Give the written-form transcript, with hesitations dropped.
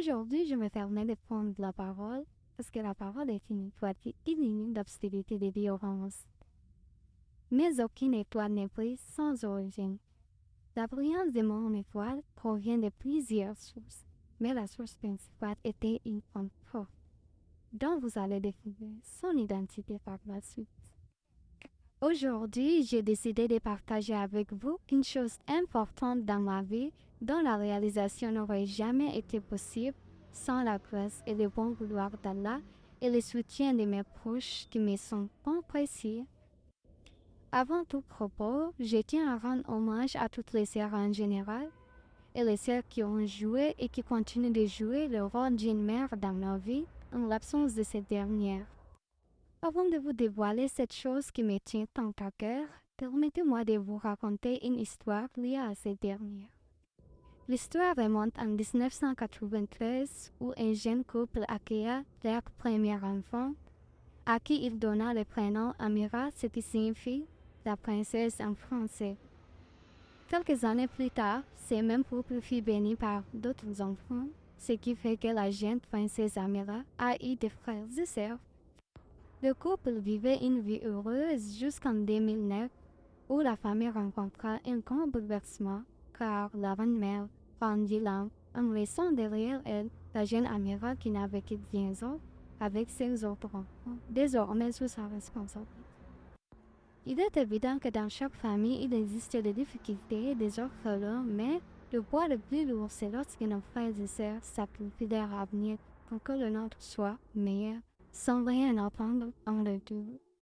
Aujourd'hui, je me permets de prendre la parole parce que la parole est une étoile qui illumine l'obscurité des violences. Mais aucune étoile n'est prise sans origine. La brillance de mon étoile provient de plusieurs sources, mais la source principale était une femme forte, dont vous allez découvrir son identité par la suite. Aujourd'hui, j'ai décidé de partager avec vous une chose importante dans ma vie dont la réalisation n'aurait jamais été possible sans la grâce et le bon vouloir d'Allah et le soutien de mes proches qui me sont tant précieux. Avant tout propos, je tiens à rendre hommage à toutes les sœurs en général et les sœurs qui ont joué et qui continuent de jouer le rôle d'une mère dans nos vies en l'absence de cette dernière. Avant de vous dévoiler cette chose qui me tient tant à cœur, permettez-moi de vous raconter une histoire liée à cette dernière. L'histoire remonte en 1993 où un jeune couple accueilla leur premier enfant, à qui il donna le prénom Amira, ce qui signifie la princesse en français. Quelques années plus tard, ce même couple fut béni par d'autres enfants, ce qui fait que la jeune princesse Amira a eu des frères et sœurs. Le couple vivait une vie heureuse jusqu'en 2009 où la famille rencontra un grand bouleversement car la reine-mère rendit l'âme en laissant derrière elle la jeune Amira qui n'avait que 10 ans avec ses autres enfants, désormais sous sa responsabilité. Il est évident que dans chaque famille, il existe des difficultés et des orphelins, mais le poids le plus lourd, c'est lorsque nos frères et sœurs sacrifient leur avenir pour que le nôtre soit meilleur, sans rien apprendre en retour.